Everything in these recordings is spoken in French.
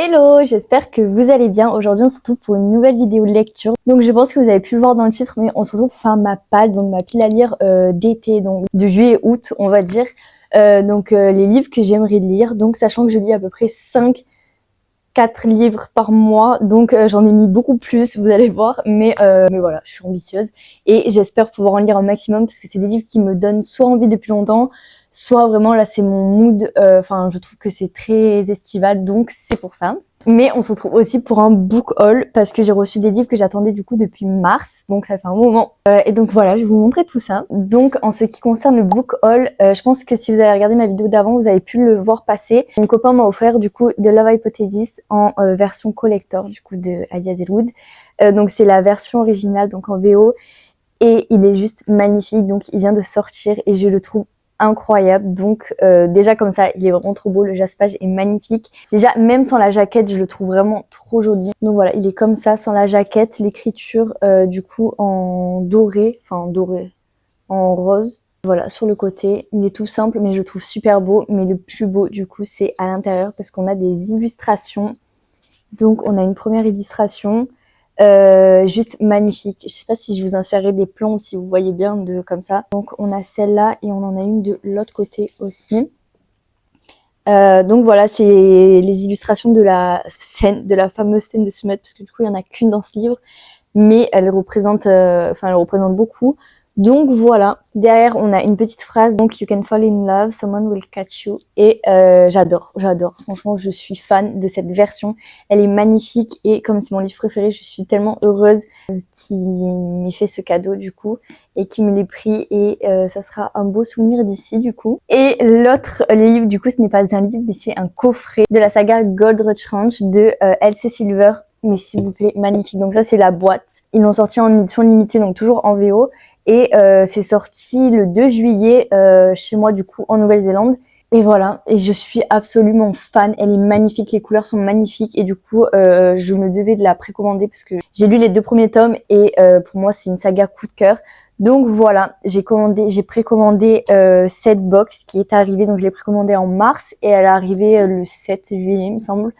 Hello, j'espère que vous allez bien. Aujourd'hui on se retrouve pour une nouvelle vidéo de lecture. Donc je pense que vous avez pu le voir dans le titre, mais on se retrouve pour faire ma palle, donc ma pile à lire d'été, donc de juillet-août on va dire. Les livres que j'aimerais lire, donc sachant que je lis à peu près 4 livres par mois, donc j'en ai mis beaucoup plus, vous allez voir, mais voilà, je suis ambitieuse et j'espère pouvoir en lire un maximum parce que c'est des livres qui me donnent soit envie depuis longtemps, soit vraiment là c'est mon mood, je trouve que c'est très estival, donc c'est pour ça. Mais on se retrouve aussi pour un book haul parce que j'ai reçu des livres que j'attendais du coup depuis mars, donc ça fait un moment. Et donc voilà, je vais vous montrer tout ça. Donc en ce qui concerne le book haul, je pense que si vous avez regardé ma vidéo d'avant, vous avez pu le voir passer. Mon copain m'a offert du coup The Love Hypothesis en version collector du coup de Adia Zelwood. Donc c'est la version originale donc en VO et il est juste magnifique. Donc il vient de sortir et je le trouve incroyable. Donc déjà comme ça il est vraiment trop beau, le jaspage est magnifique. Déjà même sans la jaquette je le trouve vraiment trop joli. Donc voilà, il est comme ça sans la jaquette, l'écriture du coup en doré, en rose. Voilà, sur le côté, il est tout simple mais je le trouve super beau. Mais le plus beau du coup c'est à l'intérieur parce qu'on a des illustrations. Donc on a une première illustration juste magnifique. Je sais pas si je vous insérerai des plans, si vous voyez bien comme ça. Donc on a celle-là et on en a une de l'autre côté aussi. Donc voilà, c'est les illustrations de la scène, de la fameuse scène de Smut, parce que du coup il y en a qu'une dans ce livre, mais elle représente beaucoup. Donc voilà, derrière on a une petite phrase, donc you can fall in love, someone will catch you, et j'adore, franchement je suis fan de cette version, elle est magnifique et comme c'est mon livre préféré, je suis tellement heureuse qu'il m'ait fait ce cadeau du coup et qu'il me l'ait pris et ça sera un beau souvenir d'ici du coup. Et l'autre livre du coup ce n'est pas un livre mais c'est un coffret de la saga Gold Rush Ranch de L.C. Silver. Mais s'il vous plaît, magnifique. Donc ça, c'est la boîte. Ils l'ont sorti en édition limitée, donc toujours en VO. Et c'est sorti le 2 juillet chez moi, du coup, en Nouvelle-Zélande. Et voilà, et je suis absolument fan. Elle est magnifique, les couleurs sont magnifiques. Et du coup, je me devais de la précommander parce que j'ai lu les 2 premiers tomes. Et pour moi, c'est une saga coup de cœur. Donc voilà, j'ai précommandé cette box qui est arrivée. Donc je l'ai précommandée en mars et elle est arrivée le 7 juillet, il me semble.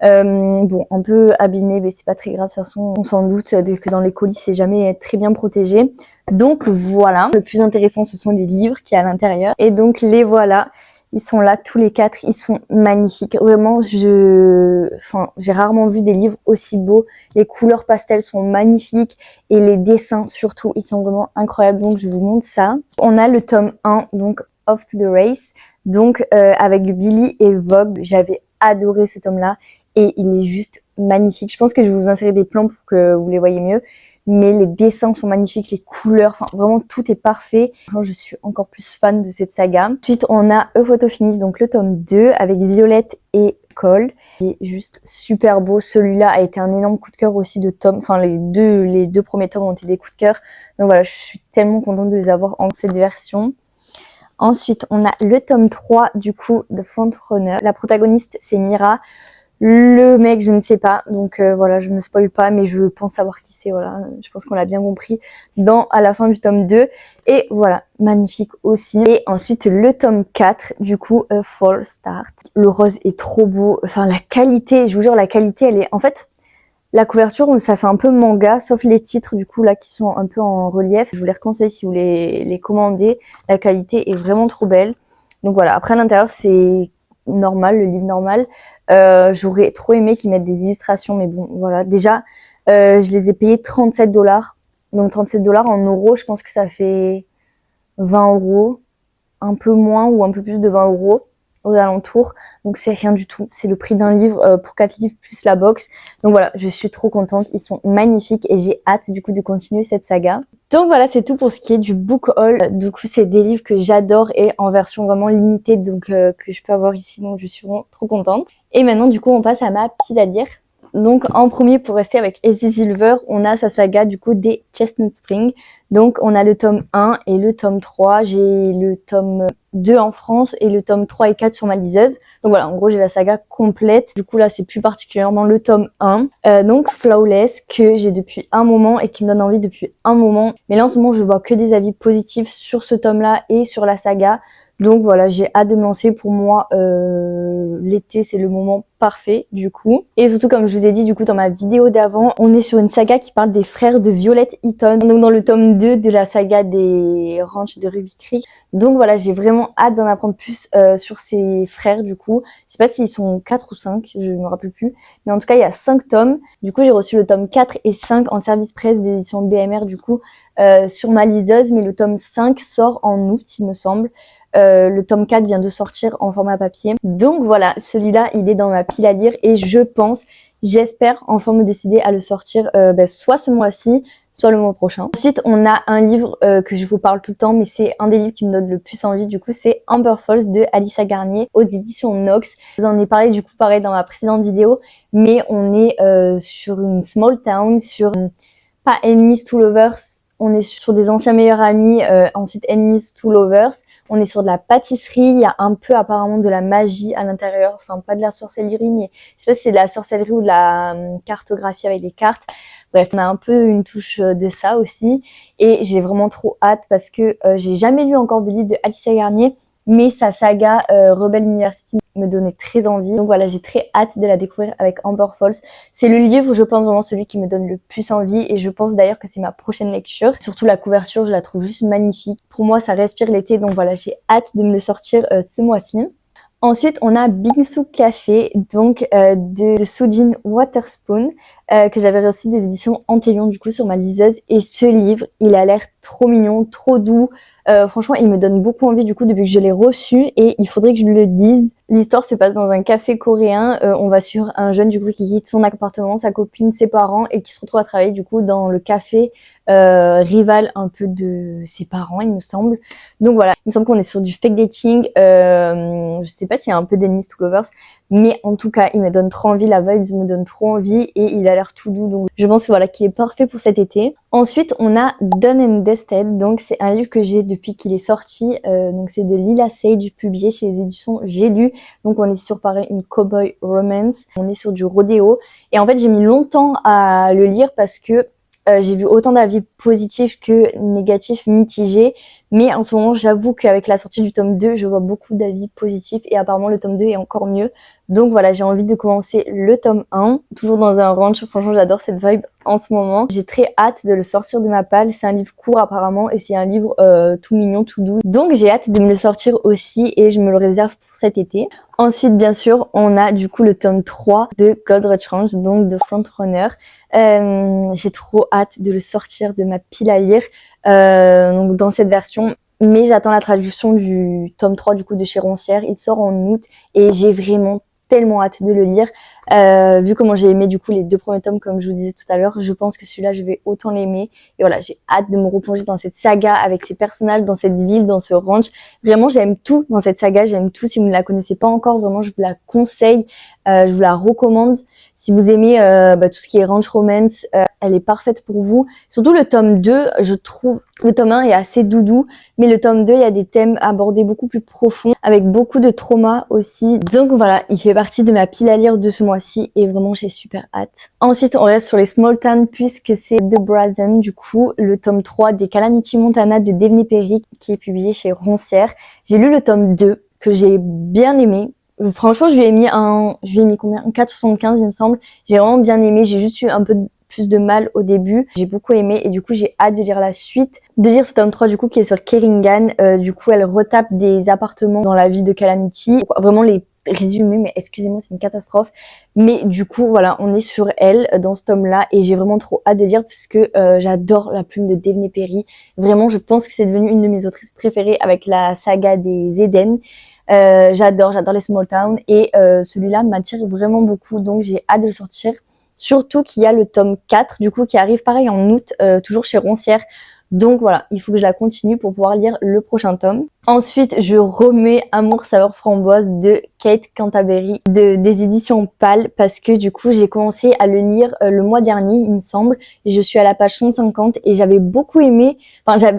Bon, un peu abîmé, mais c'est pas très grave. De toute façon, on s'en doute que dans les colis, c'est jamais très bien protégé. Donc voilà. Le plus intéressant, ce sont les livres qu'il y a à l'intérieur. Et donc les voilà. Ils sont là tous les 4. Ils sont magnifiques. Vraiment, j'ai rarement vu des livres aussi beaux. Les couleurs pastel sont magnifiques et les dessins surtout, ils sont vraiment incroyables. Donc je vous montre ça. On a le tome 1, donc Off to the Race, donc avec Billy et Vogue. J'avais adoré ce tome-là. Et il est juste magnifique. Je pense que je vais vous insérer des plans pour que vous les voyez mieux. Mais les dessins sont magnifiques, les couleurs, vraiment tout est parfait. Je suis encore plus fan de cette saga. Ensuite, on a A Photo Finish, donc le tome 2 avec Violette et Cole. Il est juste super beau. Celui-là a été un énorme coup de cœur aussi de tome. Enfin, les deux premiers tomes ont été des coups de cœur. Donc voilà, je suis tellement contente de les avoir en cette version. Ensuite, on a le tome 3 du coup de Front Runner. La protagoniste, c'est Mira. Le mec, je ne sais pas, donc voilà, je me spoil pas, mais je pense savoir qui c'est, voilà, je pense qu'on l'a bien compris à la fin du tome 2, et voilà, magnifique aussi. Et ensuite, le tome 4, du coup, A Fall Start. Le rose est trop beau, la qualité, je vous jure, la qualité, elle est, en fait, la couverture, ça fait un peu manga, sauf les titres, du coup, là, qui sont un peu en relief. Je vous les reconseille si vous les commandez, la qualité est vraiment trop belle. Donc voilà, après, à l'intérieur, c'est normal, le livre normal. J'aurais trop aimé qu'ils mettent des illustrations, mais bon, voilà. Déjà, je les ai payés 37$. Donc 37$ en euros, je pense que ça fait 20€, un peu moins ou un peu plus de 20€ aux alentours. Donc c'est rien du tout. C'est le prix d'un livre pour 4 livres plus la box. Donc voilà, je suis trop contente. Ils sont magnifiques et j'ai hâte du coup de continuer cette saga. Donc voilà, c'est tout pour ce qui est du book haul. Du coup, c'est des livres que j'adore et en version vraiment limitée, donc que je peux avoir ici. Donc je suis vraiment trop contente. Et maintenant, du coup, on passe à ma pile à lire. Donc en premier, pour rester avec L.C. Silver, on a sa saga du coup des Chestnut Springs. Donc on a le tome 1 et le tome 3. J'ai le tome 2 en France et le tome 3 et 4 sur ma liseuse. Donc voilà, en gros j'ai la saga complète. Du coup là c'est plus particulièrement le tome 1. Donc Flawless, que j'ai depuis un moment et qui me donne envie depuis un moment. Mais là en ce moment je vois que des avis positifs sur ce tome là et sur la saga. Donc voilà, j'ai hâte de me lancer. Pour moi, l'été, c'est le moment parfait du coup. Et surtout, comme je vous ai dit du coup dans ma vidéo d'avant, on est sur une saga qui parle des frères de Violet Eaton. Donc dans le tome 2 de la saga des ranchs de Ruby Creek. Donc voilà, j'ai vraiment hâte d'en apprendre plus sur ces frères du coup. Je sais pas s'ils sont 4 ou 5, je me rappelle plus. Mais en tout cas, il y a 5 tomes. Du coup, j'ai reçu le tome 4 et 5 en service presse d'édition BMR du coup sur ma liseuse. Mais le tome 5 sort en août, il me semble. Le tome 4 vient de sortir en format papier. Donc voilà, celui-là, il est dans ma pile à lire et je pense, j'espère enfin me décider à le sortir soit ce mois-ci, soit le mois prochain. Ensuite, on a un livre que je vous parle tout le temps, mais c'est un des livres qui me donne le plus envie, du coup, c'est Amber Falls de Alyssa Garnier aux éditions Nox. Je vous en ai parlé du coup pareil dans ma précédente vidéo, mais on est sur une small town, sur pas Enemies to Lovers, on est sur des anciens meilleurs amis, ensuite Enemies to Lovers, on est sur de la pâtisserie, il y a un peu apparemment de la magie à l'intérieur, enfin pas de la sorcellerie, mais je sais pas si c'est de la sorcellerie ou de la cartographie avec des cartes. Bref, on a un peu une touche de ça aussi, et j'ai vraiment trop hâte parce que j'ai jamais lu encore de livre de Alyssa Garnier, mais sa saga Rebel University me donnait très envie. Donc voilà, j'ai très hâte de la découvrir avec Amber Falls. C'est le livre, je pense, vraiment celui qui me donne le plus envie et je pense d'ailleurs que c'est ma prochaine lecture. Surtout la couverture, je la trouve juste magnifique. Pour moi, ça respire l'été, donc voilà, j'ai hâte de me le sortir ce mois-ci. Ensuite, on a Bingsu Café, donc de Sujin Waterspoon, que j'avais reçu des éditions Antelion du coup sur ma liseuse. Et ce livre, il a l'air trop mignon, trop doux. Franchement, il me donne beaucoup envie du coup depuis que je l'ai reçu et il faudrait que je le lise. L'histoire se passe dans un café coréen. On va suivre un jeune du coup qui quitte son appartement, sa copine, ses parents et qui se retrouve à travailler du coup dans le café rival un peu de ses parents, il me semble. Donc voilà, il me semble qu'on est sur du fake dating. Je sais pas s'il y a un peu d'Enemies to Lovers, mais en tout cas, il me donne trop envie. La vibe me donne trop envie et il a l'air tout doux. Donc je pense voilà qu'il est parfait pour cet été. Ensuite, on a Done and Dusted. Donc c'est un livre que j'ai depuis qu'il est sorti. Donc c'est de Lila Sage, publié chez les éditions J'ai lu. Donc on est sur pareil une cowboy romance. On est sur du rodéo. Et en fait, j'ai mis longtemps à le lire parce que j'ai vu autant d'avis positifs que négatifs, mitigés. Mais en ce moment, j'avoue qu'avec la sortie du tome 2, je vois beaucoup d'avis positifs et apparemment le tome 2 est encore mieux. Donc voilà, j'ai envie de commencer le tome 1, toujours dans un ranch. Franchement, j'adore cette vibe en ce moment. J'ai très hâte de le sortir de ma palle. C'est un livre court apparemment et c'est un livre tout mignon, tout doux. Donc j'ai hâte de me le sortir aussi et je me le réserve pour cet été. Ensuite, bien sûr, on a du coup le tome 3 de Gold Rush Ranch, donc de Frontrunner. J'ai trop hâte de le sortir de ma pile à lire donc dans cette version. Mais j'attends la traduction du tome 3 du coup de chez Roncière. Il sort en août et j'ai vraiment tellement hâte de le lire. Vu comment j'ai aimé du coup les 2 premiers tomes comme je vous disais tout à l'heure, je pense que celui-là je vais autant l'aimer. Et voilà, j'ai hâte de me replonger dans cette saga avec ces personnages, dans cette ville, dans ce ranch. Vraiment, j'aime tout dans cette saga, j'aime tout. Si vous ne la connaissez pas encore, vraiment, je vous la conseille, je vous la recommande. Si vous aimez tout ce qui est ranch romance, elle est parfaite pour vous. Surtout le tome 2, je trouve, le tome 1 est assez doudou, mais le tome 2, il y a des thèmes abordés beaucoup plus profonds, avec beaucoup de traumas aussi. Donc voilà, il fait partie de ma pile à lire de ce mois-ci et vraiment j'ai super hâte. Ensuite, on reste sur les small towns puisque c'est The Brazen, du coup, le tome 3 des Calamity Montana de Daphne Perry qui est publié chez Roncière. J'ai lu le tome 2 que j'ai bien aimé. Franchement, je lui ai mis combien? 4,75 il me semble. J'ai vraiment bien aimé, j'ai juste eu un peu plus de mal au début. J'ai beaucoup aimé et du coup j'ai hâte de lire la suite. De lire ce tome 3 du coup qui est sur Keringan. Du coup elle retape des appartements dans la ville de Calamity. Vraiment les résumés, mais excusez-moi c'est une catastrophe. Mais du coup voilà on est sur elle dans ce tome là et j'ai vraiment trop hâte de lire parce que j'adore la plume de Daphne Perry. Vraiment je pense que c'est devenu une de mes autrices préférées avec la saga des Éden. J'adore les small towns et celui-là m'attire vraiment beaucoup donc j'ai hâte de le sortir. Surtout qu'il y a le tome 4 du coup qui arrive pareil en août, toujours chez Roncière. Donc voilà, il faut que je la continue pour pouvoir lire le prochain tome. Ensuite, je remets Amour saveur framboise de Kate Canterbury des éditions Pâle parce que du coup j'ai commencé à le lire le mois dernier il me semble. Et je suis à la page 150 et j'avais beaucoup aimé, enfin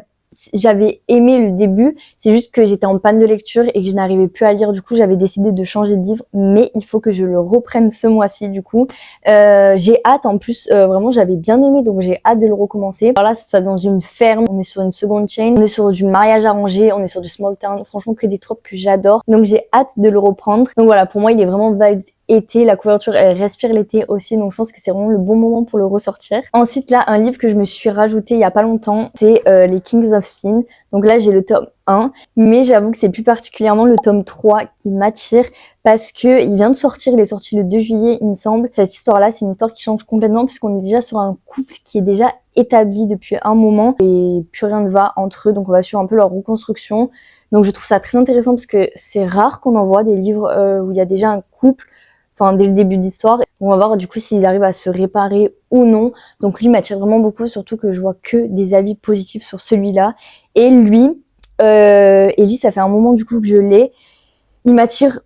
J'avais aimé le début, c'est juste que j'étais en panne de lecture et que je n'arrivais plus à lire. Du coup, j'avais décidé de changer de livre, mais il faut que je le reprenne ce mois-ci. Du coup, j'ai hâte. En plus, vraiment, j'avais bien aimé, donc j'ai hâte de le recommencer. Alors là, ça se passe dans une ferme. On est sur une seconde chain. On est sur du mariage arrangé. On est sur du small town. Franchement, que des tropes que j'adore. Donc j'ai hâte de le reprendre. Donc voilà, pour moi, il est vraiment vibes été, la couverture elle respire l'été aussi, donc je pense que c'est vraiment le bon moment pour le ressortir. Ensuite là, un livre que je me suis rajouté il y a pas longtemps, c'est les Kings of Sin. Donc là j'ai le tome 1, mais j'avoue que c'est plus particulièrement le tome 3 qui m'attire parce que il vient de sortir, il est sorti le 2 juillet il me semble. Cette histoire là c'est une histoire qui change complètement puisqu'on est déjà sur un couple qui est déjà établi depuis un moment et plus rien ne va entre eux, donc on va suivre un peu leur reconstruction. Donc je trouve ça très intéressant parce que c'est rare qu'on en voit des livres où il y a déjà un couple, enfin dès le début de l'histoire. On va voir du coup s'ils arrivent à se réparer ou non. Donc lui m'attire vraiment beaucoup, surtout que je vois que des avis positifs sur celui-là. Et lui, ça fait un moment du coup que je l'ai. Il m'attire,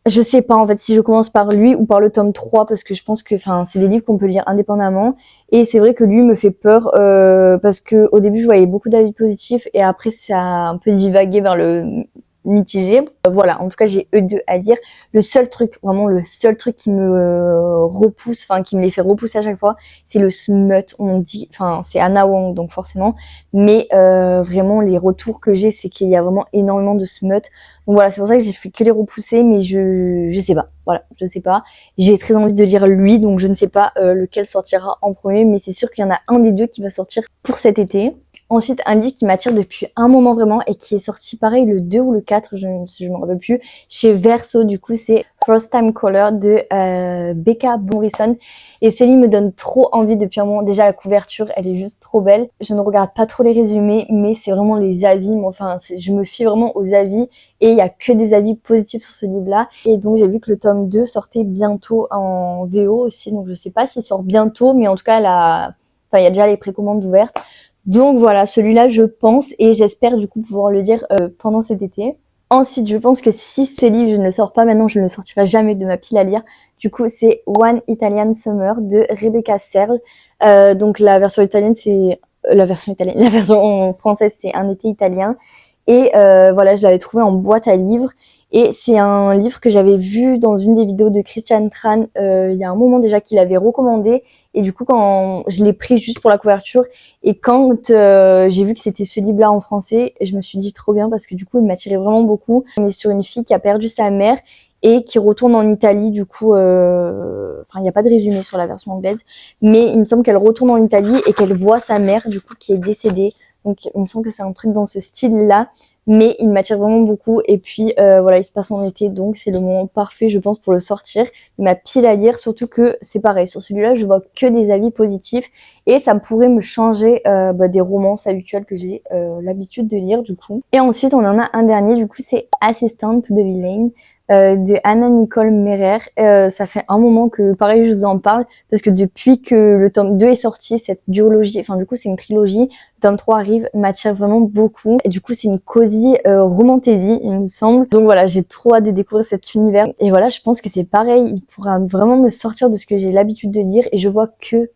je sais pas en fait si je commence par lui ou par le tome 3 parce que je pense que c'est des livres qu'on peut lire indépendamment. Et c'est vrai que lui me fait peur parce que au début je voyais beaucoup d'avis positifs et après ça a un peu divagué vers le mitigé. Voilà, en tout cas j'ai eux deux à lire. Le seul truc, vraiment le seul truc qui me repousse, enfin qui me les fait repousser à chaque fois, c'est le smut. On dit, enfin c'est Anna Wong donc forcément, mais vraiment les retours que j'ai c'est qu'il y a vraiment énormément de smut. Donc voilà, c'est pour ça que j'ai fait que les repousser, mais je sais pas. Voilà, je sais pas. J'ai très envie de lire lui, donc je ne sais pas lequel sortira en premier, mais c'est sûr qu'il y en a un des deux qui va sortir pour cet été. Ensuite, un livre qui m'attire depuis un moment vraiment et qui est sorti pareil le 2 ou le 4, je me rappelle plus, chez Verso. Du coup, c'est First Time Caller de Becca Morrison. Et ce livre me donne trop envie depuis un moment. Déjà, la couverture, elle est juste trop belle. Je ne regarde pas trop les résumés, mais c'est vraiment les avis. Mais enfin, je me fie vraiment aux avis et il y a que des avis positifs sur ce livre-là. Et donc, j'ai vu que le tome 2 sortait bientôt en VO aussi. Donc, je sais pas s'il sort bientôt, mais en tout cas, il y a déjà les précommandes ouvertes. Donc voilà, celui-là je pense et j'espère du coup pouvoir le lire pendant cet été. Ensuite, je pense que si ce livre je ne le sors pas maintenant, je ne le sortirai jamais de ma pile à lire. Du coup, c'est One Italian Summer de Rebecca Serle. Donc la version italienne, c'est la version française, c'est Un été italien. Et voilà, je l'avais trouvé en boîte à livres. Et c'est un livre que j'avais vu dans une des vidéos de Christian Tran il y a un moment déjà qu'il avait recommandé. Et du coup, quand je l'ai pris juste pour la couverture et quand j'ai vu que c'était ce livre-là en français, je me suis dit trop bien parce que du coup, il m'attirait vraiment beaucoup. On est sur une fille qui a perdu sa mère et qui retourne en Italie. Du coup, il n'y a pas de résumé sur la version anglaise, mais il me semble qu'elle retourne en Italie et qu'elle voit sa mère du coup qui est décédée. Donc, il me semble que c'est un truc dans ce style-là. Mais il m'attire vraiment beaucoup et puis voilà, il se passe en été donc c'est le moment parfait je pense pour le sortir de ma pile à lire, surtout que c'est pareil, sur celui-là je vois que des avis positifs et ça pourrait me changer des romances habituelles que j'ai l'habitude de lire du coup. Et ensuite on en a un dernier du coup, c'est Assistant to the Villain de Anna Nicole Merer. Ça fait un moment que pareil je vous en parle parce que depuis que le tome 2 est sorti, cette duologie, enfin du coup c'est une trilogie, le tome 3 arrive, m'attire vraiment beaucoup et du coup c'est une cosy romantasy il me semble. Donc voilà, j'ai trop hâte de découvrir cet univers et voilà, je pense que c'est pareil, il pourra vraiment me sortir de ce que j'ai l'habitude de lire et je vois que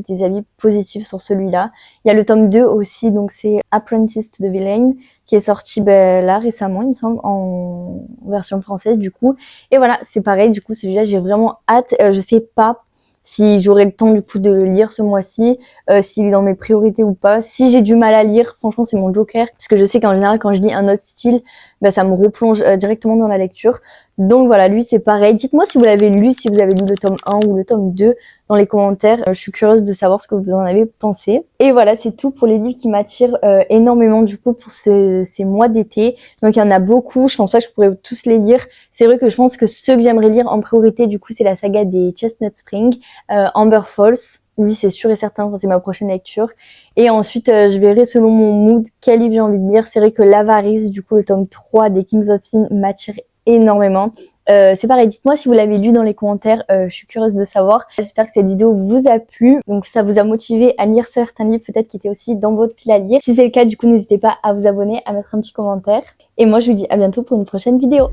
des avis positifs sur celui-là. Il y a le tome 2 aussi, donc c'est Apprentice to the Villain qui est sorti là récemment il me semble en version française du coup. Et voilà, c'est pareil, du coup celui-là j'ai vraiment hâte. Je sais pas si j'aurai le temps du coup de le lire ce mois-ci, s'il est dans mes priorités ou pas. Si j'ai du mal à lire, franchement c'est mon joker, parce que je sais qu'en général quand je lis un autre style, ça me replonge directement dans la lecture. Donc voilà, lui c'est pareil. Dites-moi si vous l'avez lu, si vous avez lu le tome 1 ou le tome 2 dans les commentaires. Je suis curieuse de savoir ce que vous en avez pensé. Et voilà, c'est tout pour les livres qui m'attirent énormément du coup pour ces mois d'été. Donc il y en a beaucoup, je pense pas que je pourrais tous les lire. C'est vrai que je pense que ceux que j'aimerais lire en priorité du coup c'est la saga des Chestnut Spring, Amber Falls. Lui c'est sûr et certain, c'est ma prochaine lecture. Et ensuite je verrai selon mon mood quel livre j'ai envie de lire. C'est vrai que l'Avarice, du coup le tome 3 des Kings of Sin m'attire énormément. C'est pareil, dites-moi si vous l'avez lu dans les commentaires, je suis curieuse de savoir. J'espère que cette vidéo vous a plu, donc ça vous a motivé à lire certains livres peut-être qui étaient aussi dans votre pile à lire. Si c'est le cas, du coup n'hésitez pas à vous abonner, à mettre un petit commentaire. Et moi je vous dis à bientôt pour une prochaine vidéo.